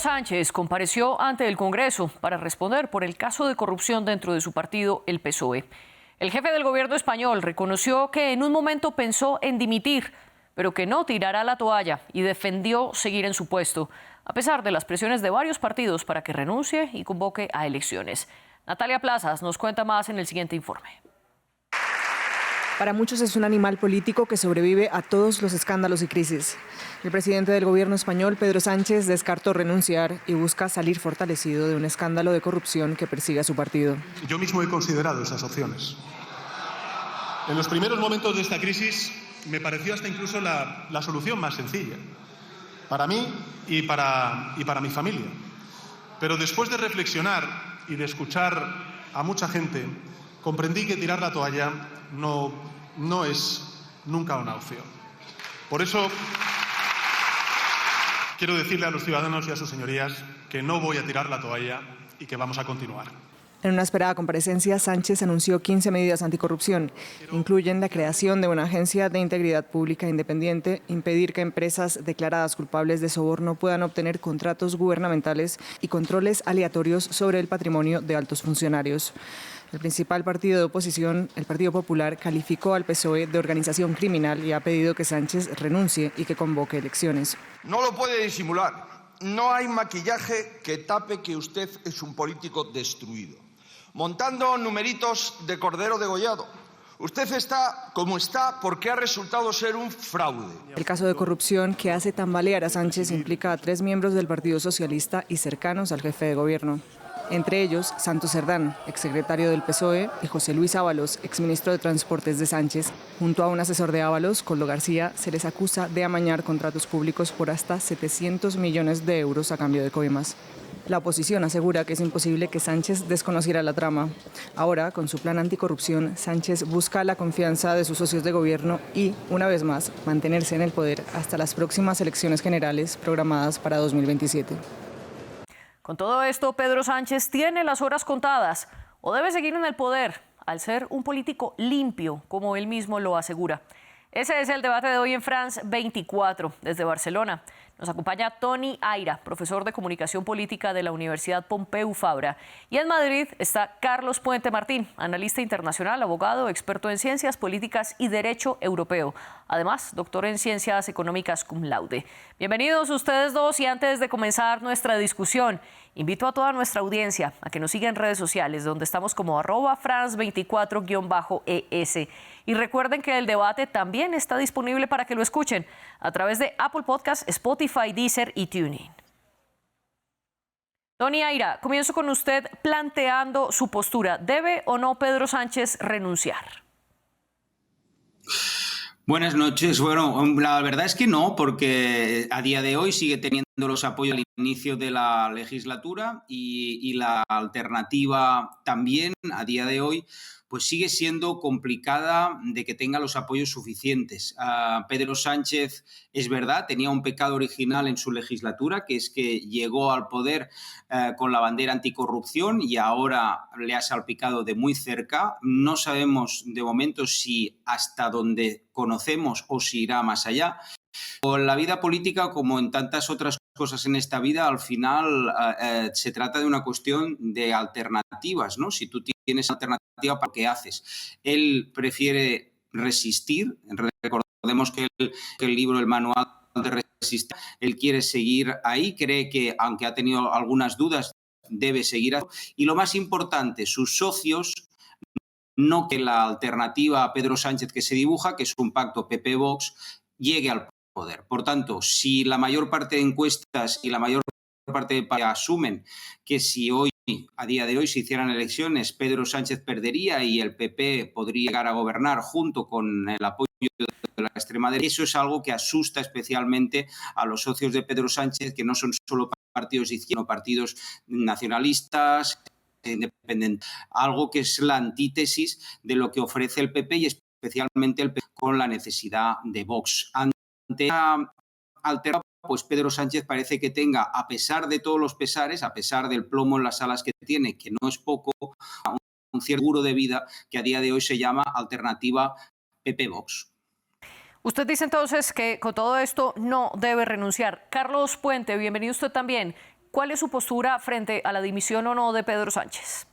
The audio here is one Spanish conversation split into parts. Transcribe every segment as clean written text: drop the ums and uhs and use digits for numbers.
Sánchez compareció ante el Congreso para responder por el caso de corrupción dentro de su partido, el PSOE. El jefe del gobierno español reconoció que en un momento pensó en dimitir, pero que no tirará la toalla y defendió seguir en su puesto, a pesar de las presiones de varios partidos para que renuncie y convoque a elecciones. Natalia Plazas nos cuenta más en el siguiente informe. Para muchos es un animal político que sobrevive a todos los escándalos y crisis. El presidente del gobierno español, Pedro Sánchez, descartó renunciar y busca salir fortalecido de un escándalo de corrupción que persigue a su partido. Yo mismo he considerado esas opciones. En los primeros momentos de esta crisis me pareció hasta incluso la solución más sencilla, para mí y para mi familia. Pero después de reflexionar y de escuchar a mucha gente, comprendí que tirar la toalla no es nunca una opción. Por eso quiero decirle a los ciudadanos y a sus señorías que no voy a tirar la toalla y que vamos a continuar. En una esperada comparecencia, Sánchez anunció 15 medidas anticorrupción. Incluyen la creación de una agencia de integridad pública independiente, impedir que empresas declaradas culpables de soborno puedan obtener contratos gubernamentales y controles aleatorios sobre el patrimonio de altos funcionarios. El principal partido de oposición, el Partido Popular, calificó al PSOE de organización criminal y ha pedido que Sánchez renuncie y que convoque elecciones. No lo puede disimular. No hay maquillaje que tape que usted es un político destruido. Montando numeritos de cordero degollado. Usted está como está porque ha resultado ser un fraude. El caso de corrupción que hace tambalear a Sánchez implica a 3 miembros del Partido Socialista y cercanos al jefe de gobierno. Entre ellos, Santos Cerdán, exsecretario del PSOE, y José Luis Ábalos, exministro de Transportes de Sánchez. Junto a un asesor de Ábalos, Coldo García, se les acusa de amañar contratos públicos por hasta 700 millones de euros a cambio de coimas. La oposición asegura que es imposible que Sánchez desconociera la trama. Ahora, con su plan anticorrupción, Sánchez busca la confianza de sus socios de gobierno y, una vez más, mantenerse en el poder hasta las próximas elecciones generales programadas para 2027. Con todo esto, Pedro Sánchez tiene las horas contadas o debe seguir en el poder al ser un político limpio, como él mismo lo asegura. Ese es el debate de hoy en France 24, desde Barcelona. Nos acompaña Tony Aira, profesor de Comunicación Política de la Universidad Pompeu Fabra. Y en Madrid está Carlos Puente Martín, analista internacional, abogado, experto en ciencias políticas y derecho europeo. Además, doctor en ciencias económicas cum laude. Bienvenidos ustedes dos y antes de comenzar nuestra discusión, invito a toda nuestra audiencia a que nos siga en redes sociales, donde estamos como @France24-ES. Y recuerden que el debate también está disponible para que lo escuchen a través de Apple Podcasts, Spotify, Deezer y TuneIn. Tony Aira, comienzo con usted planteando su postura. ¿Debe o no Pedro Sánchez renunciar? Buenas noches. Bueno, la verdad es que no, porque a día de hoy sigue teniendo los apoyos al inicio de la legislatura y la alternativa también a día de hoy pues sigue siendo complicada de que tenga los apoyos suficientes. Pedro Sánchez, es verdad, tenía un pecado original en su legislatura, que es que llegó al poder con la bandera anticorrupción y ahora le ha salpicado de muy cerca. No sabemos de momento si hasta donde conocemos o si irá más allá. Con la vida política, como en tantas otras cosas en esta vida, al final se trata de una cuestión de alternativas, ¿no? Si tú tienes alternativa, ¿para qué haces? Él prefiere resistir. Recordemos que el libro, el manual de resistir, él quiere seguir ahí, cree que, aunque ha tenido algunas dudas, debe seguir. Y lo más importante, sus socios, no que la alternativa a Pedro Sánchez que se dibuja, que es un pacto PP-Vox, llegue al poder. Por tanto, si la mayor parte de encuestas y la mayor parte de países asumen que si hoy, a día de hoy, se hicieran elecciones, Pedro Sánchez perdería y el PP podría llegar a gobernar junto con el apoyo de la extrema derecha, eso es algo que asusta especialmente a los socios de Pedro Sánchez, que no son solo partidos de izquierda, sino partidos nacionalistas, independientes, algo que es la antítesis de lo que ofrece el PP y especialmente el PP con la necesidad de Vox. Ante la alternativa, pues Pedro Sánchez parece que tenga, a pesar de todos los pesares, a pesar del plomo en las alas que tiene, que no es poco, un cierto seguro de vida que a día de hoy se llama alternativa PP-Vox. Usted dice entonces que con todo esto no debe renunciar. Carlos Puente, bienvenido usted también. ¿Cuál es su postura frente a la dimisión o no de Pedro Sánchez?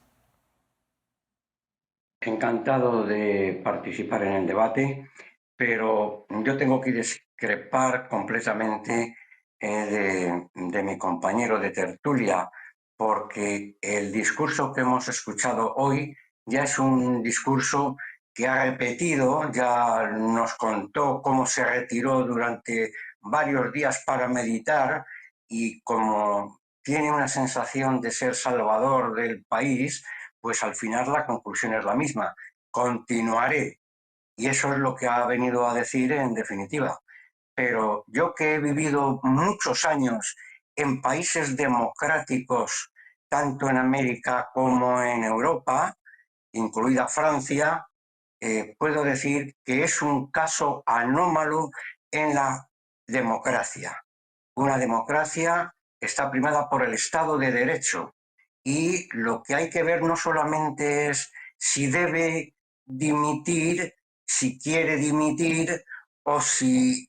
Encantado de participar en el debate, pero yo tengo que discrepar completamente de mi compañero de tertulia, porque el discurso que hemos escuchado hoy ya es un discurso que ha repetido, ya nos contó cómo se retiró durante varios días para meditar y como tiene una sensación de ser salvador del país, pues al final la conclusión es la misma. Continuaré. Y eso es lo que ha venido a decir en definitiva. Pero yo que he vivido muchos años en países democráticos, tanto en América como en Europa, incluida Francia, puedo decir que es un caso anómalo en la democracia. Una democracia que está primada por el Estado de Derecho. Y lo que hay que ver no solamente es si debe dimitir, si quiere dimitir o si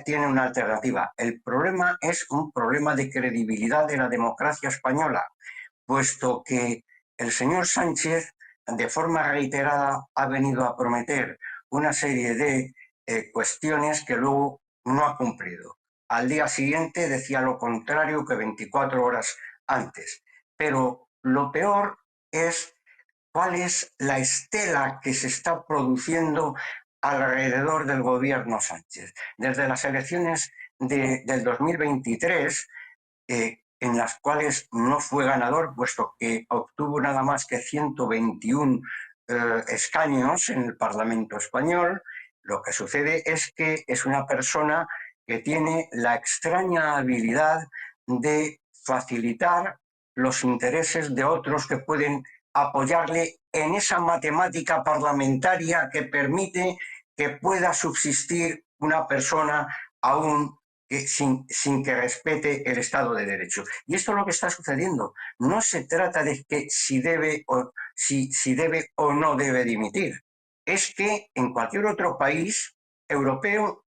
tiene una alternativa. El problema es un problema de credibilidad de la democracia española, puesto que el señor Sánchez de forma reiterada ha venido a prometer una serie de cuestiones que luego no ha cumplido. Al día siguiente decía lo contrario que 24 horas antes. Pero lo peor es cuál es la estela que se está produciendo alrededor del gobierno Sánchez. Desde las elecciones del 2023, en las cuales no fue ganador, puesto que obtuvo nada más que 121 escaños en el Parlamento español, lo que sucede es que es una persona que tiene la extraña habilidad de facilitar los intereses de otros que pueden apoyarle en esa matemática parlamentaria que permite que pueda subsistir una persona aún sin que respete el Estado de Derecho. Y esto es lo que está sucediendo. No se trata de que si debe o no debe dimitir. Es que en cualquier otro país europeo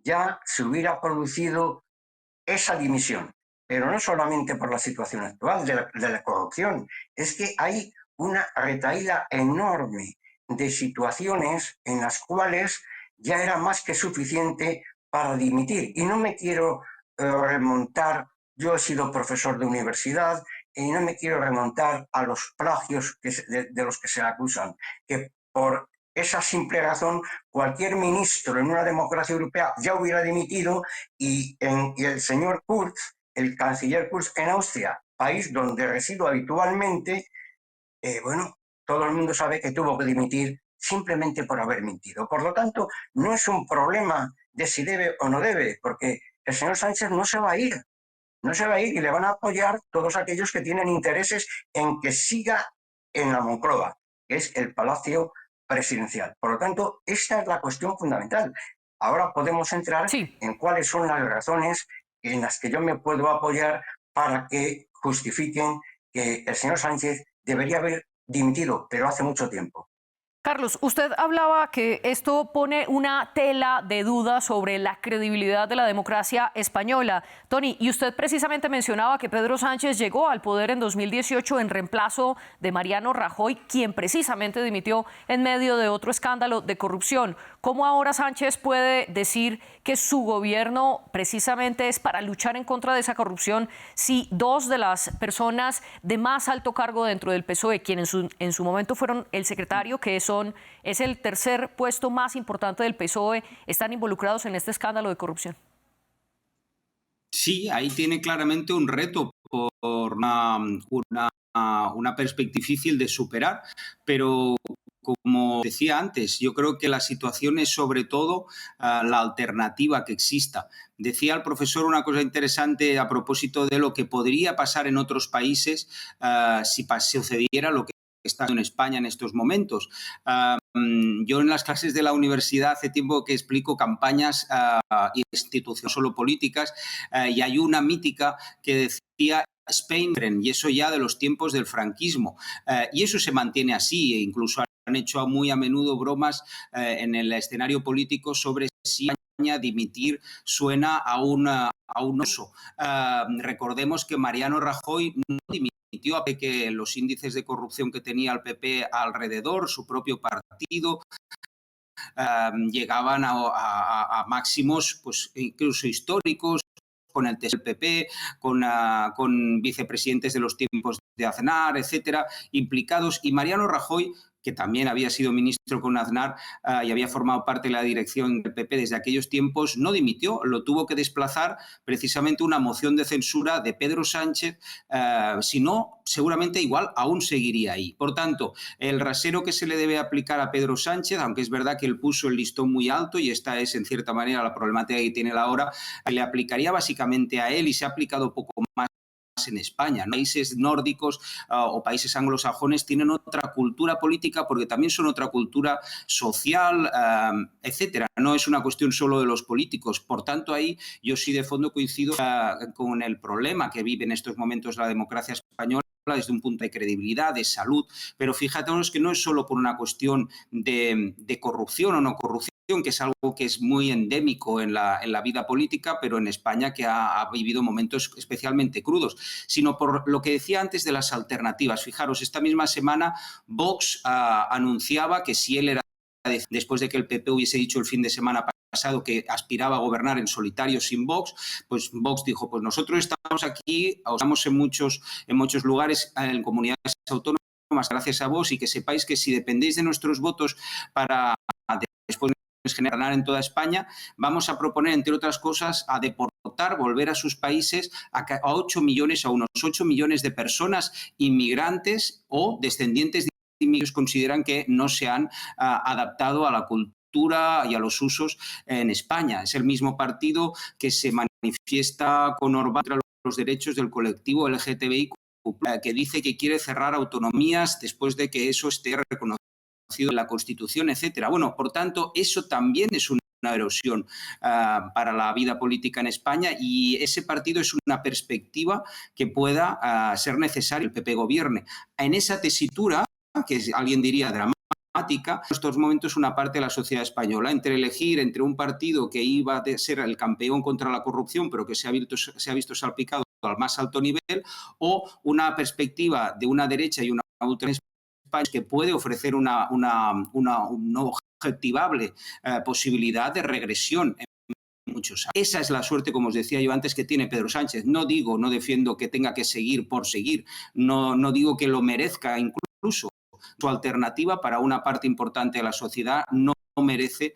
ya se hubiera producido esa dimisión. Pero no solamente por la situación actual de la corrupción, es que hay una retahíla enorme de situaciones en las cuales ya era más que suficiente para dimitir. Y no me quiero remontar, yo he sido profesor de universidad y no me quiero remontar a los plagios de los que se acusan, que por esa simple razón cualquier ministro en una democracia europea ya hubiera dimitido y el señor Kurz, el canciller Kurz en Austria, país donde resido habitualmente, bueno, todo el mundo sabe que tuvo que dimitir simplemente por haber mentido. Por lo tanto, no es un problema de si debe o no debe, porque el señor Sánchez no se va a ir. No se va a ir y le van a apoyar todos aquellos que tienen intereses en que siga en la Moncloa, que es el Palacio Presidencial. Por lo tanto, esta es la cuestión fundamental. Ahora podemos entrar en cuáles son las razones en las que yo me puedo apoyar para que justifiquen que el señor Sánchez debería haber dimitido, pero hace mucho tiempo. Carlos, usted hablaba que esto pone una tela de duda sobre la credibilidad de la democracia española. Tony, y usted precisamente mencionaba que Pedro Sánchez llegó al poder en 2018 en reemplazo de Mariano Rajoy, quien precisamente dimitió en medio de otro escándalo de corrupción. ¿Cómo ahora Sánchez puede decir que su gobierno precisamente es para luchar en contra de esa corrupción si dos de las personas de más alto cargo dentro del PSOE, quienes en su momento fueron el secretario, que es el tercer puesto más importante del PSOE, están involucrados en este escándalo de corrupción? Sí, ahí tiene claramente un reto por una perspectiva difícil de superar, pero como decía antes, yo creo que la situación es sobre todo la alternativa que exista. Decía el profesor una cosa interesante a propósito de lo que podría pasar en otros países si sucediera lo que está en España en estos momentos. Yo en las clases de la universidad hace tiempo que explico campañas institucionales, solo políticas, y hay una mítica que decía Spain, y eso ya de los tiempos del franquismo. Y eso se mantiene así, e incluso han hecho muy a menudo bromas en el escenario político sobre si dimitir suena a un oso. Recordemos que Mariano Rajoy no dimitió a que los índices de corrupción que tenía el PP alrededor, su propio partido, llegaban a máximos pues, incluso históricos, con el PP, con vicepresidentes de los tiempos de Aznar, etcétera, implicados. Y Mariano Rajoy, que también había sido ministro con Aznar y había formado parte de la dirección del PP desde aquellos tiempos, no dimitió, lo tuvo que desplazar precisamente una moción de censura de Pedro Sánchez, si no, seguramente igual aún seguiría ahí. Por tanto, el rasero que se le debe aplicar a Pedro Sánchez, aunque es verdad que él puso el listón muy alto y esta es en cierta manera la problemática que tiene ahora, le aplicaría básicamente a él y se ha aplicado poco más en España. Países nórdicos o países anglosajones tienen otra cultura política porque también son otra cultura social, etcétera. No es una cuestión solo de los políticos. Por tanto, ahí yo sí de fondo coincido con el problema que vive en estos momentos la democracia española desde un punto de credibilidad, de salud, pero fíjate que no es solo por una cuestión de corrupción o no corrupción, que es algo que es muy endémico en la vida política, pero en España que ha vivido momentos especialmente crudos, sino por lo que decía antes de las alternativas. Fijaros, esta misma semana Vox anunciaba que si él era, después de que el PP hubiese dicho el fin de semana pasado que aspiraba a gobernar en solitario sin Vox, pues Vox dijo, pues nosotros estamos aquí, estamos en muchos lugares, en comunidades autónomas, gracias a Vox, y que sepáis que si dependéis de nuestros votos para después generar en toda España, vamos a proponer, entre otras cosas, a deportar, volver a sus países a 8 millones, a unos 8 millones de personas inmigrantes o descendientes de inmigrantes que consideran que no se han adaptado a la cultura y a los usos en España. Es el mismo partido que se manifiesta con Orbán contra los derechos del colectivo LGTBI, que dice que quiere cerrar autonomías después de que eso esté reconocido en la Constitución, etcétera. Bueno, por tanto, eso también es una erosión para la vida política en España y ese partido es una perspectiva que pueda ser necesaria el PP gobierne. En esa tesitura, que alguien diría dramática, en estos momentos una parte de la sociedad española, entre elegir entre un partido que iba a ser el campeón contra la corrupción, pero que se ha visto salpicado al más alto nivel, o una perspectiva de una derecha y una ultraderecha que puede ofrecer una no objetivable posibilidad de regresión en muchos años. Esa es la suerte, como os decía yo antes, que tiene Pedro Sánchez. No defiendo que tenga que seguir por seguir, no digo que lo merezca, incluso su alternativa para una parte importante de la sociedad no merece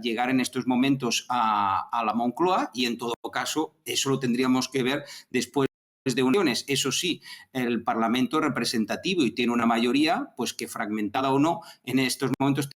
llegar en estos momentos a la Moncloa y en todo caso eso lo tendríamos que ver después de uniones. Eso sí, el Parlamento es representativo y tiene una mayoría, pues que fragmentada o no, en estos momentos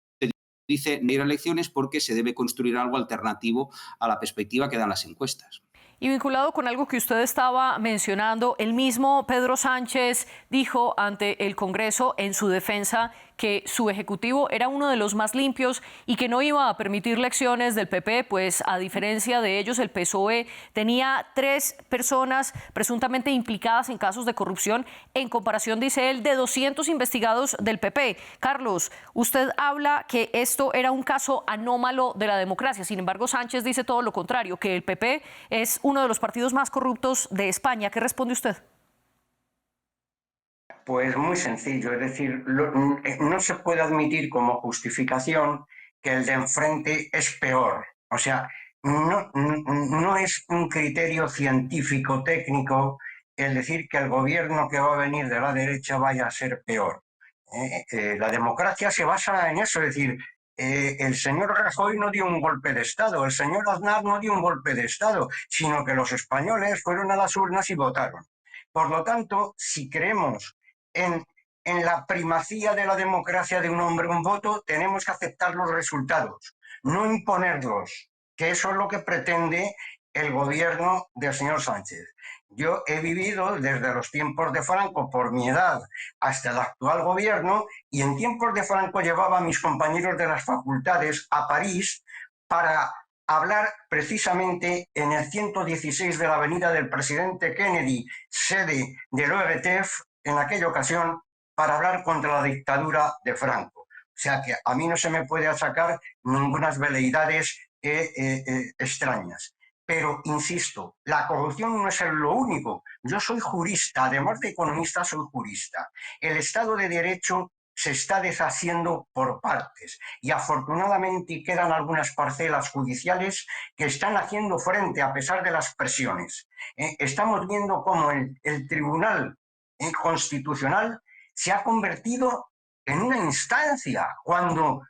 dice no ir a elecciones porque se debe construir algo alternativo a la perspectiva que dan las encuestas. Y vinculado con algo que usted estaba mencionando, el mismo Pedro Sánchez dijo ante el Congreso en su defensa que su ejecutivo era uno de los más limpios y que no iba a permitir lecciones del PP, pues a diferencia de ellos el PSOE tenía 3 personas presuntamente implicadas en casos de corrupción en comparación, dice él, de 200 investigados del PP. Carlos, usted habla que esto era un caso anómalo de la democracia, sin embargo Sánchez dice todo lo contrario, que el PP es uno de los partidos más corruptos de España. ¿Qué responde usted? Pues muy sencillo, es decir, no se puede admitir como justificación que el de enfrente es peor. O sea, no es un criterio científico, técnico, el decir que el gobierno que va a venir de la derecha vaya a ser peor. La democracia se basa en eso, es decir, el señor Rajoy no dio un golpe de Estado, el señor Aznar no dio un golpe de Estado, sino que los españoles fueron a las urnas y votaron. Por lo tanto, si creemos en la primacía de la democracia de un hombre, un voto, tenemos que aceptar los resultados, no imponerlos, que eso es lo que pretende el gobierno del señor Sánchez. Yo he vivido desde los tiempos de Franco, por mi edad, hasta el actual gobierno, y en tiempos de Franco llevaba a mis compañeros de las facultades a París para hablar precisamente en el 116 de la avenida del presidente Kennedy, sede del ORTF, en aquella ocasión, para hablar contra la dictadura de Franco. O sea que a mí no se me puede achacar ningunas veleidades extrañas. Pero, insisto, la corrupción no es lo único. Yo soy jurista, además de economista, soy jurista. El Estado de Derecho se está deshaciendo por partes y afortunadamente quedan algunas parcelas judiciales que están haciendo frente a pesar de las presiones. Estamos viendo cómo el Tribunal Constitucional se ha convertido en una instancia cuando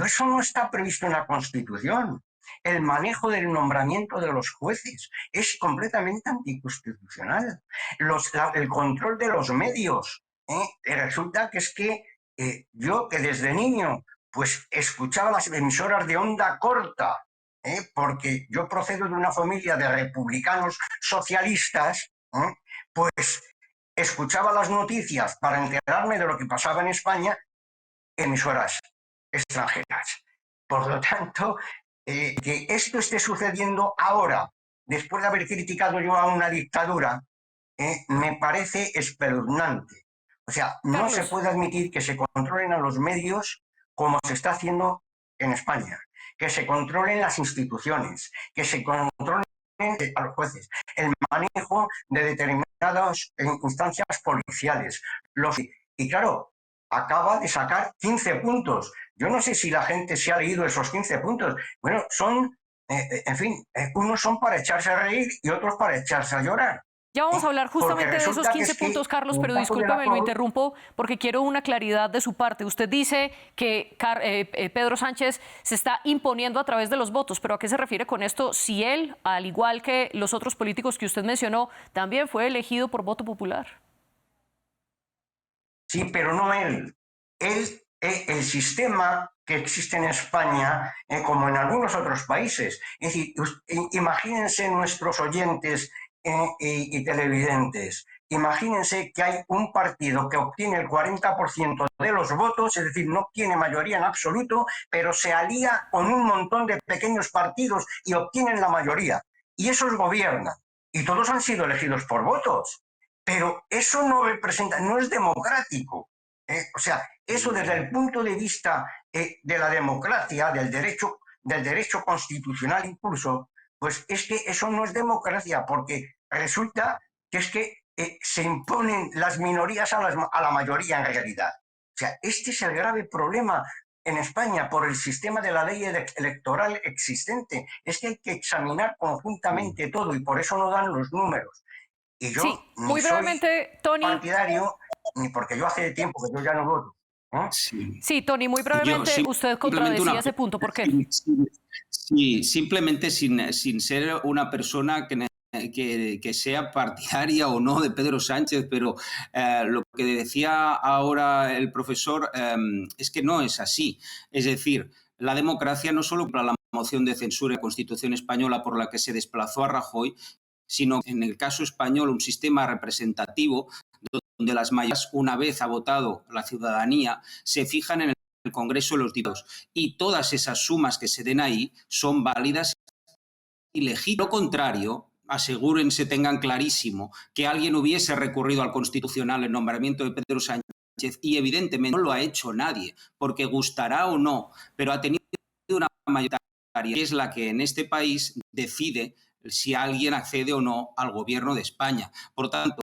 eso no está previsto en la Constitución. El manejo del nombramiento de los jueces es completamente anticonstitucional. El control de los medios. Resulta que es que yo, que desde niño pues escuchaba las emisoras de onda corta, porque yo procedo de una familia de republicanos socialistas, pues escuchaba las noticias para enterarme de lo que pasaba en España, emisoras extranjeras. Por lo tanto, que esto esté sucediendo ahora, después de haber criticado yo a una dictadura, me parece espeluznante. O sea, no se puede admitir que se controlen a los medios como se está haciendo en España, que se controlen las instituciones, que se controlen a los jueces, el manejo de determinadas instancias policiales. Y claro, acaba de sacar 15 puntos. Yo no sé si la gente se ha leído esos 15 puntos. Bueno, son, en fin, unos son para echarse a reír y otros para echarse a llorar. Ya vamos a hablar justamente de esos 15 puntos, Carlos, pero discúlpeme, lo interrumpo porque quiero una claridad de su parte. Usted dice que Pedro Sánchez se está imponiendo a través de los votos, pero ¿a qué se refiere con esto? Si él, al igual que los otros políticos que usted mencionó, también fue elegido por voto popular. Sí, pero no él. El sistema que existe en España, como en algunos otros países. Es decir, imagínense nuestros oyentes y televidentes. Imagínense que hay un partido que obtiene el 40% de los votos, es decir, no tiene mayoría en absoluto, pero se alía con un montón de pequeños partidos y obtienen la mayoría. Y esos gobiernan. Y todos han sido elegidos por votos. Pero eso no representa, no es democrático. O sea, eso desde el punto de vista de la democracia, del derecho constitucional incluso, pues es que eso no es democracia, porque resulta que es que se imponen las minorías a la mayoría en realidad. O sea, este es el grave problema en España por el sistema de la ley electoral existente. Es que hay que examinar conjuntamente todo y por eso no dan los números. Y yo sí, muy brevemente, Tony, partidario, ni porque yo hace tiempo que yo ya no voto. Sí, Tony, muy brevemente, usted contradecía ese punto. ¿Por qué? Sí, simplemente sin ser una persona que sea partidaria o no de Pedro Sánchez, pero lo que decía ahora el profesor es que no es así. Es decir, la democracia no solo para la moción de censura de la Constitución española por la que se desplazó a Rajoy, sino en el caso español un sistema representativo donde las mayorías, una vez ha votado la ciudadanía, se fijan en el Congreso de los Diputados y todas esas sumas que se den ahí son válidas y legítimas. Lo contrario, asegúrense, tengan clarísimo que alguien hubiese recurrido al Constitucional el nombramiento de Pedro Sánchez y evidentemente no lo ha hecho nadie, porque gustará o no, pero ha tenido una mayoría que es la que en este país decide si alguien accede o no al gobierno de España. Por tanto,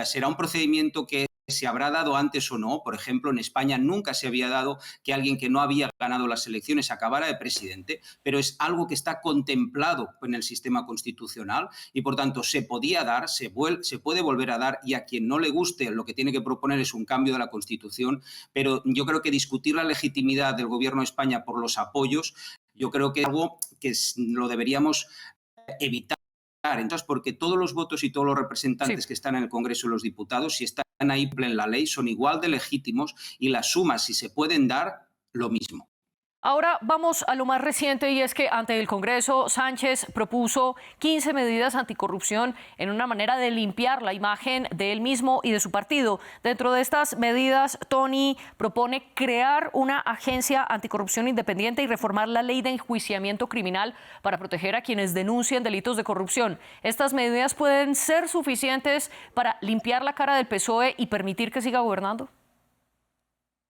será un procedimiento que se habrá dado antes o no. Por ejemplo, en España nunca se había dado que alguien que no había ganado las elecciones acabara de presidente, pero es algo que está contemplado en el sistema constitucional y, por tanto, se podía dar, se puede volver a dar, y a quien no le guste lo que tiene que proponer es un cambio de la Constitución, pero yo creo que discutir la legitimidad del gobierno de España por los apoyos, yo creo que es algo que lo deberíamos evitar. Entonces, porque todos los votos y todos los representantes que están en el Congreso de los Diputados, si están ahí en la ley, son igual de legítimos y las sumas, si se pueden dar, lo mismo. Ahora vamos a lo más reciente, y es que ante el Congreso Sánchez propuso 15 medidas anticorrupción en una manera de limpiar la imagen de él mismo y de su partido. Dentro de estas medidas, Tony propone crear una agencia anticorrupción independiente y reformar la ley de enjuiciamiento criminal para proteger a quienes denuncian delitos de corrupción. ¿Estas medidas pueden ser suficientes para limpiar la cara del PSOE y permitir que siga gobernando?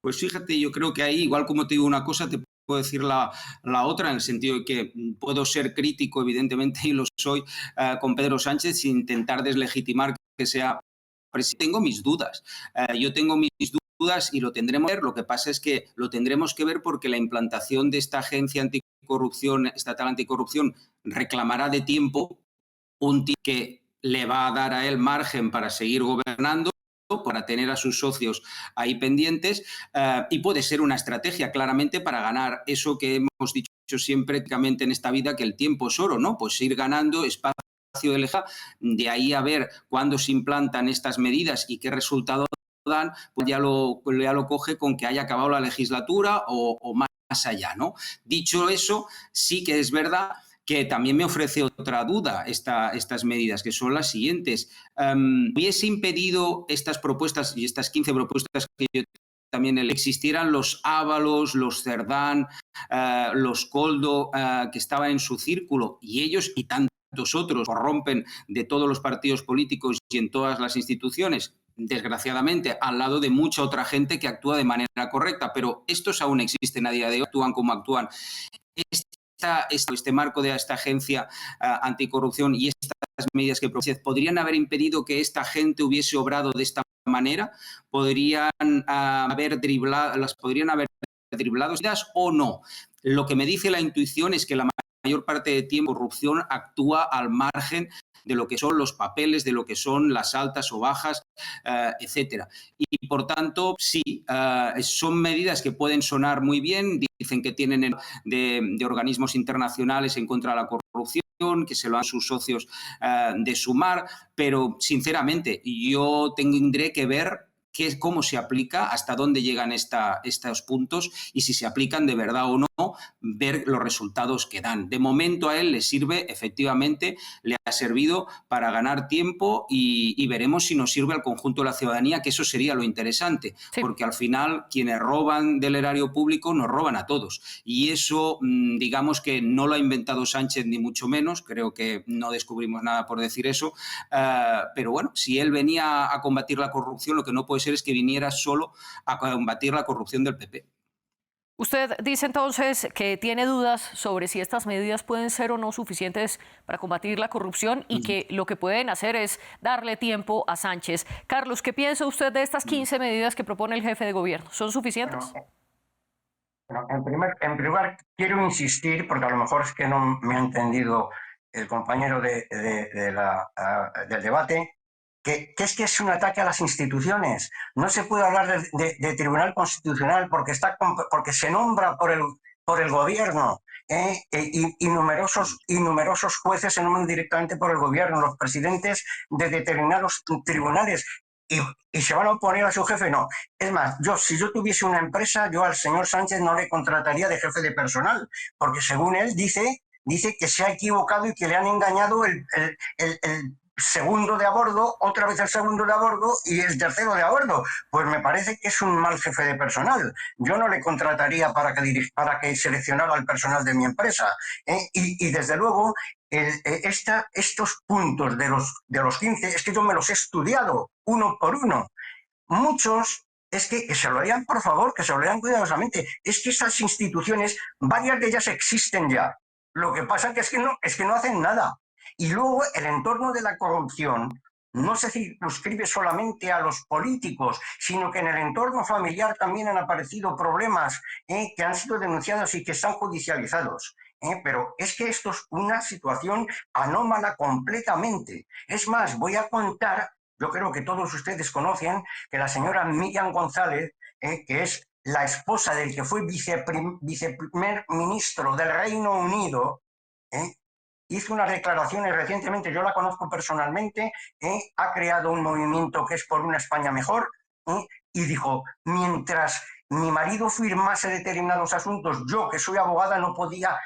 Pues fíjate, yo creo que ahí, igual como te digo una cosa, te puedo decir la otra, en el sentido de que puedo ser crítico, evidentemente, y lo soy, con Pedro Sánchez, sin intentar deslegitimar que sea presidente. Tengo mis dudas. Yo tengo mis dudas y lo tendremos que ver. Lo que pasa es que lo tendremos que ver porque la implantación de esta agencia anticorrupción, estatal anticorrupción, reclamará de tiempo un tiempo que le va a dar a él margen para seguir gobernando, para tener a sus socios ahí pendientes, y puede ser una estrategia claramente para ganar eso que hemos dicho siempre prácticamente en esta vida, que el tiempo es oro, ¿no? Pues ir ganando espacio de leja, de ahí a ver cuándo se implantan estas medidas y qué resultado dan, pues ya lo coge con que haya acabado la legislatura o más allá, ¿no? Dicho eso, sí que es verdad que también me ofrece otra duda estas medidas, que son las siguientes. ¿Hubiese impedido estas propuestas y estas 15 propuestas que yo también existieran los Ábalos, los Cerdán, los Coldo, que estaban en su círculo, y ellos y tantos otros corrompen de todos los partidos políticos y en todas las instituciones? Desgraciadamente, al lado de mucha otra gente que actúa de manera correcta, pero estos aún existen a día de hoy, actúan como actúan. Este marco de esta agencia anticorrupción y estas medidas que podrían haber impedido que esta gente hubiese obrado de esta manera, podrían haber driblado o no. Lo que me dice la intuición es que la mayor parte de tiempo la corrupción actúa al margen de lo que son los papeles, de lo que son las altas o bajas, etcétera. Y por tanto, sí, son medidas que pueden sonar muy bien, dicen que tienen de organismos internacionales en contra de la corrupción, que se lo han sus socios de Sumar, pero sinceramente yo tendré que ver cómo se aplica, hasta dónde llegan estos puntos y si se aplican de verdad o no, ver los resultados que dan. De momento a él le sirve, efectivamente, le ha servido para ganar tiempo y veremos si nos sirve al conjunto de la ciudadanía, que eso sería lo interesante, sí. Porque al final quienes roban del erario público nos roban a todos y eso digamos que no lo ha inventado Sánchez ni mucho menos, creo que no descubrimos nada por decir eso, pero bueno, si él venía a combatir la corrupción, lo que no puede ser es que viniera solo a combatir la corrupción del PP. Usted dice entonces que tiene dudas sobre si estas medidas pueden ser o no suficientes para combatir la corrupción y que lo que pueden hacer es darle tiempo a Sánchez. Carlos, ¿qué piensa usted de estas 15 medidas que propone el jefe de gobierno? ¿Son suficientes? Bueno, en primer lugar, quiero insistir, porque a lo mejor es que no me ha entendido el compañero del debate, que es un ataque a las instituciones. No se puede hablar de Tribunal Constitucional porque se nombra por el gobierno y numerosos jueces se nombran directamente por el gobierno, los presidentes de determinados tribunales. Y se van a oponer a su jefe, no. Es más, si yo tuviese una empresa, yo al señor Sánchez no le contrataría de jefe de personal, porque según él dice que se ha equivocado y que le han engañado el segundo de a bordo, otra vez el segundo de a bordo y el tercero de a bordo. Pues me parece que es un mal jefe de personal. Yo no le contrataría para que seleccionara al personal de mi empresa. Y desde luego, estos puntos de los 15, es que yo me los he estudiado uno por uno. Muchos es que se lo lean, por favor, que se lo lean cuidadosamente. Es que esas instituciones, varias de ellas existen ya. Lo que pasa es que no hacen nada. Y luego el entorno de la corrupción no se circunscribe solamente a los políticos, sino que en el entorno familiar también han aparecido problemas que han sido denunciados y que están judicializados. Pero es que esto es una situación anómala completamente. Es más, voy a contar, yo creo que todos ustedes conocen que la señora Miriam González, que es la esposa del que fue viceprimer ministro del Reino Unido, hizo unas declaraciones recientemente, yo la conozco personalmente, ha creado un movimiento que es por una España mejor, y dijo, mientras mi marido firmase determinados asuntos, yo que soy abogada no podía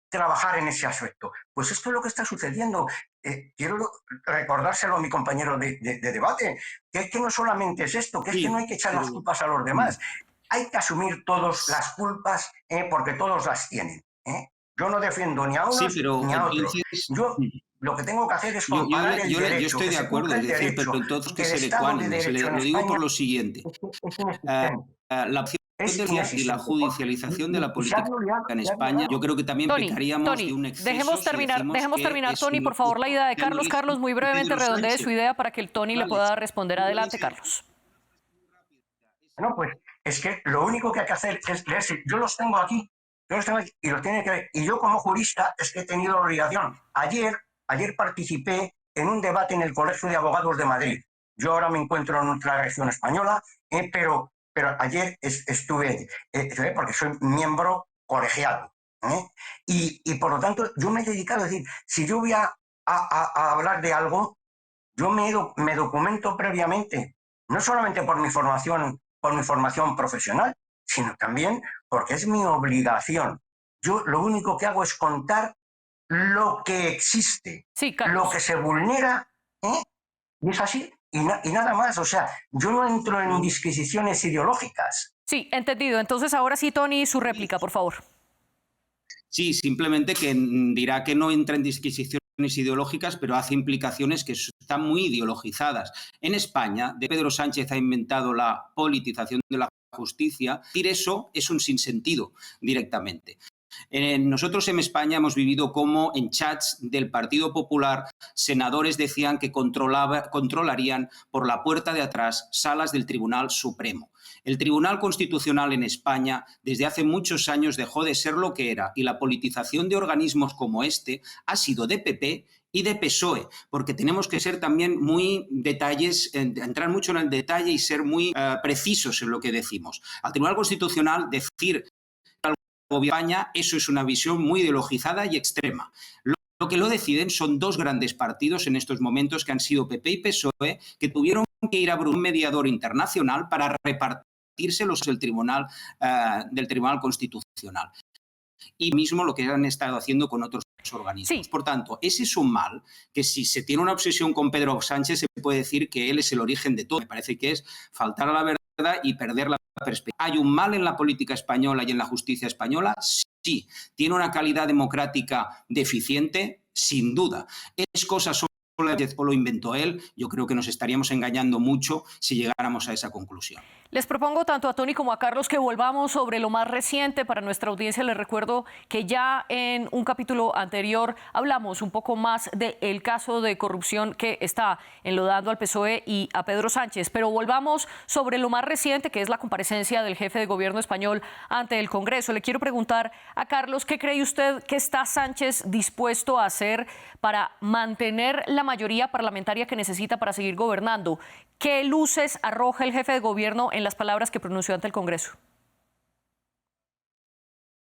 trabajar en ese aspecto. Pues esto es lo que está sucediendo. Quiero recordárselo a mi compañero de debate, que es que no solamente es esto, que es que no hay que echar las culpas a los demás, hay que asumir todos las culpas porque todos las tienen. Yo no defiendo ni a unos ni a otros. Yo lo que tengo que hacer es comparar el derecho. Yo estoy de acuerdo, es decir, pero entonces que se le ecuánime. Lo digo por lo siguiente. La opción Es y la inexistente. judicialización de la Se ha política anulado, en se ha España, anulado. yo creo que también pecaríamos de un exceso Dejemos si terminar, decimos que es Tony, un por favor, la idea de del Carlos. origen Carlos, muy de brevemente Pedro redondee su Sánchez. idea para que el Tony le Vale, pueda responder. muy Adelante, brevísimo. Carlos. No, pues es que lo único que hay que hacer es leerse. Yo los tengo aquí, y los tiene que ver. Y yo como jurista es que he tenido la obligación. Ayer participé en un debate en el Colegio de Abogados de Madrid. Yo ahora me encuentro en otra región española, pero ayer estuve, porque soy miembro colegiado. Y por lo tanto, yo me he dedicado a decir, si yo voy a hablar de algo, yo me documento previamente, no solamente por mi formación profesional, sino también porque es mi obligación. Yo lo único que hago es contar lo que existe, Sí, Carlos. lo que se vulnera, y es así, y nada más. O sea, yo no entro en disquisiciones ideológicas. Sí, entendido. Entonces, ahora sí, Tony, su réplica, por favor. Sí, simplemente que dirá que no entra en disquisiciones ideológicas, pero hace implicaciones que están muy ideologizadas. En España, de Pedro Sánchez ha inventado la politización de la justicia. Decir eso es un sinsentido directamente. Nosotros en España hemos vivido como en chats del Partido Popular senadores decían que controlarían por la puerta de atrás salas del Tribunal Supremo. El Tribunal Constitucional en España desde hace muchos años dejó de ser lo que era y la politización de organismos como este ha sido de PP y de PSOE, porque tenemos que ser también muy detalles, entrar mucho en el detalle y ser muy precisos en lo que decimos. Al Tribunal Constitucional decir España, eso es una visión muy ideologizada y extrema. Lo que lo deciden son dos grandes partidos en estos momentos que han sido PP y PSOE, que tuvieron que ir a un mediador internacional para repartírselos del Tribunal Constitucional. Y mismo lo que han estado haciendo con otros organismos. Sí. Por tanto, ese es un mal que si se tiene una obsesión con Pedro Sánchez se puede decir que él es el origen de todo. Me parece que es faltar a la verdad y perder la perspectiva. ¿Hay un mal en la política española y en la justicia española? Sí. ¿Tiene una calidad democrática deficiente? Sin duda. ¿Es cosa solo o lo inventó él? Yo creo que nos estaríamos engañando mucho si llegáramos a esa conclusión. Les propongo tanto a Tony como a Carlos que volvamos sobre lo más reciente. Para nuestra audiencia les recuerdo que ya en un capítulo anterior hablamos un poco más del caso de corrupción que está enlodando al PSOE y a Pedro Sánchez. Pero volvamos sobre lo más reciente, que es la comparecencia del jefe de gobierno español ante el Congreso. Le quiero preguntar a Carlos, ¿qué cree usted que está Sánchez dispuesto a hacer para mantener la mayoría parlamentaria que necesita para seguir gobernando? ¿Qué luces arroja el jefe de gobierno en las palabras que pronunció ante el Congreso?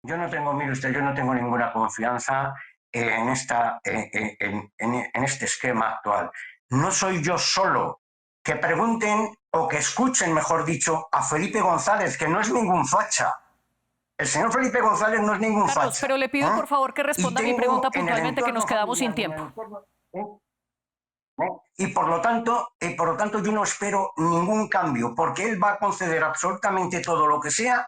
Mire usted, yo no tengo ninguna confianza en este esquema actual. No soy yo solo. Que pregunten o que escuchen, mejor dicho, a Felipe González, que no es ningún facha. El señor Felipe González no es ningún Carlos, facha. pero le pido por favor que responda a mi pregunta puntualmente, que nos quedamos sin tiempo. Y por lo tanto yo no espero ningún cambio, porque él va a conceder absolutamente todo lo que sea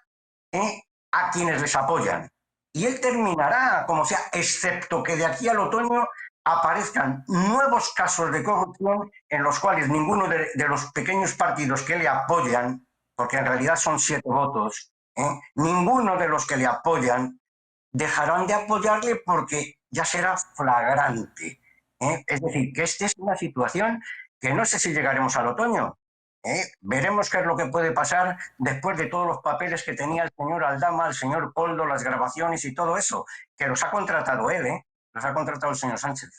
a quienes les apoyan. Y él terminará como sea, excepto que de aquí al otoño aparezcan nuevos casos de corrupción en los cuales ninguno de los pequeños partidos que le apoyan, porque en realidad son 7 votos, ninguno de los que le apoyan dejarán de apoyarle porque ya será flagrante. Es decir, que esta es una situación que no sé si llegaremos al otoño. Veremos qué es lo que puede pasar después de todos los papeles que tenía el señor Aldama, el señor Koldo, las grabaciones y todo eso, que los ha contratado él, los ha contratado el señor Sánchez.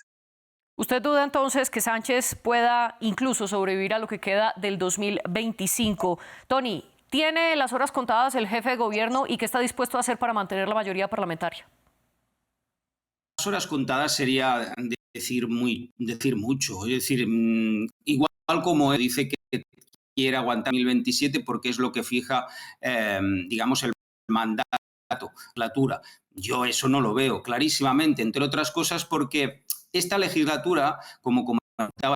¿Usted duda entonces que Sánchez pueda incluso sobrevivir a lo que queda del 2025? Tony, ¿tiene las horas contadas el jefe de gobierno y qué está dispuesto a hacer para mantener la mayoría parlamentaria? Las horas contadas sería decir mucho, es decir, igual como él dice que quiere aguantar 2027 porque es lo que fija, digamos, el mandato, la legislatura. Yo eso no lo veo clarísimamente, entre otras cosas porque esta legislatura, como comentaba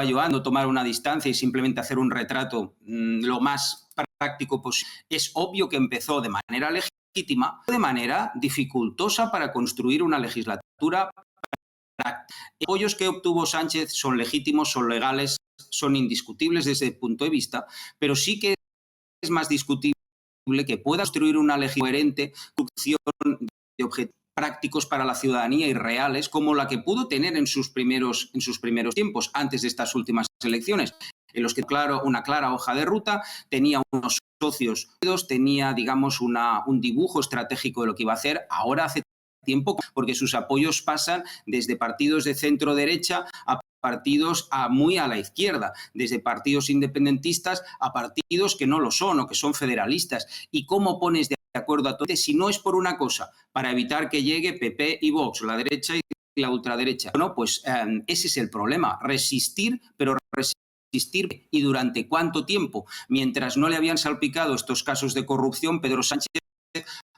yo, tomar una distancia y simplemente hacer un retrato lo más práctico posible, es obvio que empezó de manera legítima, de manera dificultosa para construir una legislatura. Los apoyos que obtuvo Sánchez son legítimos, son legales, son indiscutibles desde el punto de vista, pero sí que es más discutible que pueda construir una legislación coherente, de objetivos prácticos para la ciudadanía y reales, como la que pudo tener en sus primeros tiempos, antes de estas últimas elecciones, en los que una clara hoja de ruta, tenía unos socios, tenía, digamos, un dibujo estratégico de lo que iba a hacer. Ahora hace tiempo, porque sus apoyos pasan desde partidos de centro-derecha a partidos muy a la izquierda, desde partidos independentistas a partidos que no lo son o que son federalistas. ¿Y cómo pones de acuerdo a todos si no es por una cosa, para evitar que llegue PP y Vox, la derecha y la ultraderecha? Bueno, pues ese es el problema, resistir, pero resistir. ¿Y durante cuánto tiempo? Mientras no le habían salpicado estos casos de corrupción, Pedro Sánchez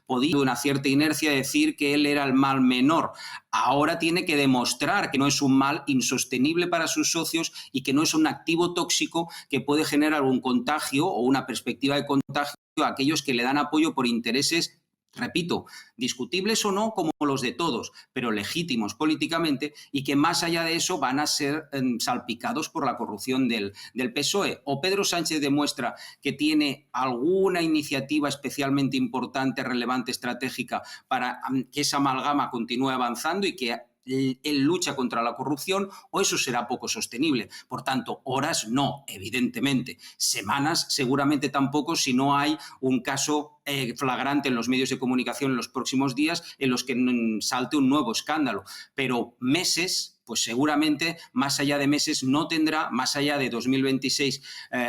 podía, una cierta inercia, decir que él era el mal menor. Ahora tiene que demostrar que no es un mal insostenible para sus socios y que no es un activo tóxico que puede generar un contagio o una perspectiva de contagio a aquellos que le dan apoyo por intereses, repito, discutibles o no, como los de todos, pero legítimos políticamente, y que más allá de eso van a ser salpicados por la corrupción del PSOE. O Pedro Sánchez demuestra que tiene alguna iniciativa especialmente importante, relevante, estratégica para que esa amalgama continúe avanzando y que él lucha contra la corrupción, o eso será poco sostenible. Por tanto, horas no, evidentemente. Semanas seguramente tampoco, si no hay un caso flagrante en los medios de comunicación en los próximos días en los que salte un nuevo escándalo. Pero meses, pues seguramente más allá de meses no tendrá, más allá de 2026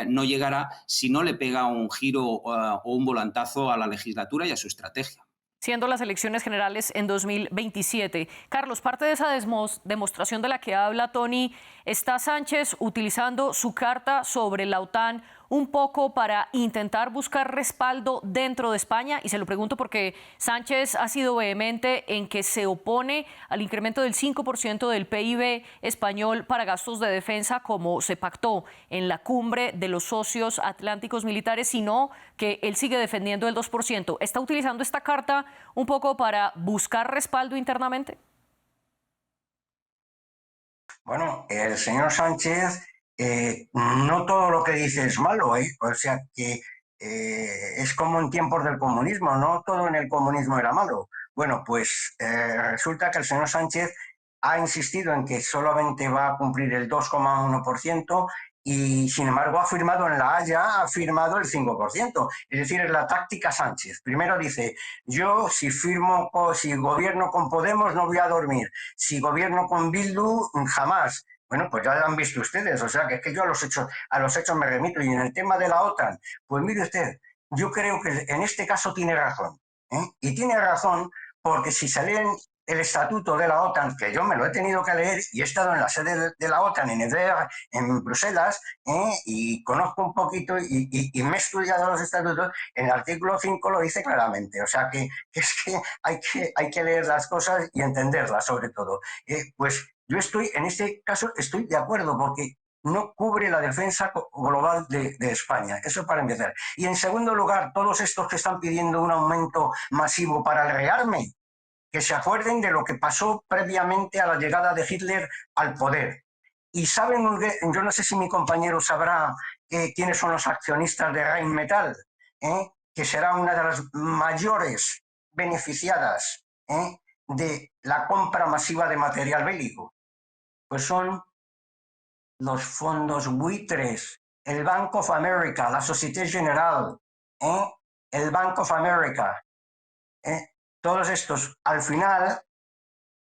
no llegará, si no le pega un giro o un volantazo a la legislatura y a su estrategia. Siendo las elecciones generales en 2027. Carlos, parte de esa demostración de la que habla Tony, ¿está Sánchez utilizando su carta sobre la OTAN un poco para intentar buscar respaldo dentro de España? Y se lo pregunto porque Sánchez ha sido vehemente en que se opone al incremento del 5% del PIB español para gastos de defensa, como se pactó en la cumbre de los socios atlánticos militares, sino que él sigue defendiendo el 2%. ¿Está utilizando esta carta un poco para buscar respaldo internamente? Bueno, el señor Sánchez, no todo lo que dice es malo, ¿eh? O sea que es como en tiempos del comunismo, no todo en el comunismo era malo. Bueno, pues resulta que el señor Sánchez ha insistido en que solamente va a cumplir el 2,1% y, sin embargo, ha firmado en La Haya, ha firmado el 5%. Es decir, es la táctica Sánchez. Primero dice, yo si gobierno con Podemos no voy a dormir, si gobierno con Bildu jamás. Bueno, pues ya lo han visto ustedes, o sea que es que yo a los hechos me remito. Y en el tema de la OTAN, pues mire usted, yo creo que en este caso tiene razón, ¿eh? Y tiene razón porque si se leen el estatuto de la OTAN, que yo me lo he tenido que leer y he estado en la sede de la OTAN en Bruselas, y conozco un poquito y me he estudiado los estatutos, en el artículo 5 lo dice claramente. O sea que es que hay que leer las cosas y entenderlas sobre todo. Pues yo en este caso estoy de acuerdo porque no cubre la defensa global de España. Eso para empezar. Y en segundo lugar, todos estos que están pidiendo un aumento masivo para el rearme, que se acuerden de lo que pasó previamente a la llegada de Hitler al poder. Y saben, yo no sé si mi compañero sabrá quiénes son los accionistas de Rheinmetall, que será una de las mayores beneficiadas de la compra masiva de material bélico. Pues son los fondos buitres, el Bank of America, la Société Générale, el Bank of America, todos estos, al final,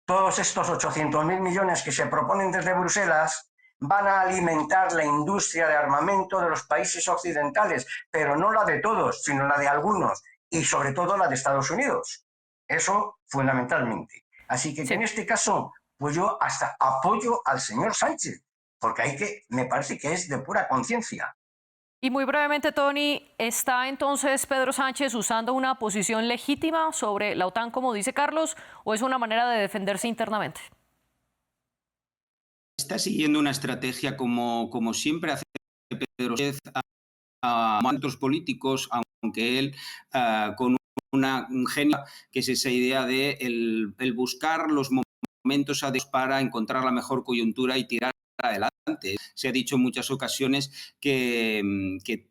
todos estos 800.000 millones que se proponen desde Bruselas van a alimentar la industria de armamento de los países occidentales, pero no la de todos, sino la de algunos, y sobre todo la de Estados Unidos. Eso fundamentalmente. Así que en este caso, pues yo hasta apoyo al señor Sánchez, porque me parece que es de pura conciencia. Y muy brevemente, Tony, ¿está entonces Pedro Sánchez usando una posición legítima sobre la OTAN, como dice Carlos, o es una manera de defenderse internamente? Está siguiendo una estrategia como siempre hace Pedro Sánchez a otros políticos, aunque él con un genio, que es esa idea de el buscar los momentos adecuados para encontrar la mejor coyuntura y tirar adelante. Se ha dicho en muchas ocasiones que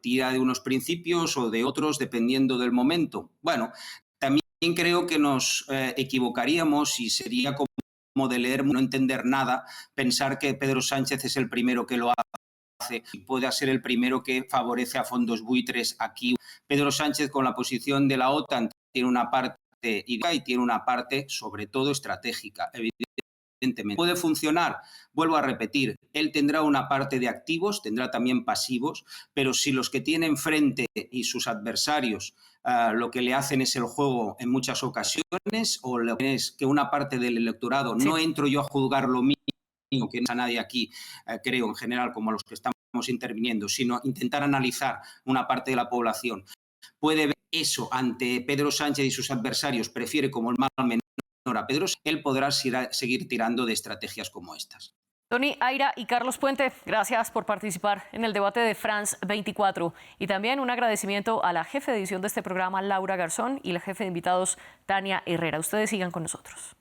tira de unos principios o de otros dependiendo del momento. Bueno, también creo que nos equivocaríamos y sería como de leer, no entender nada, pensar que Pedro Sánchez es el primero que lo hace y pueda ser el primero que favorece a fondos buitres aquí. Pedro Sánchez, con la posición de la OTAN, tiene una parte ideológica y tiene una parte, sobre todo, estratégica. Evidentemente, ¿puede funcionar? Vuelvo a repetir, él tendrá una parte de activos, tendrá también pasivos, pero si los que tiene enfrente y sus adversarios lo que le hacen es el juego en muchas ocasiones, o lo que es que una parte del electorado, no entro yo a juzgar lo mismo, que no es a nadie aquí, creo, en general, como a los que estamos interviniendo, sino intentar analizar una parte de la población, puede ver eso ante Pedro Sánchez y sus adversarios, prefiere como el mal menor a Pedro, él podrá seguir tirando de estrategias como estas. Tony Aira y Carlos Puente, gracias por participar en el debate de France 24. Y también un agradecimiento a la jefe de edición de este programa, Laura Garzón, y la jefe de invitados, Tania Herrera. Ustedes sigan con nosotros.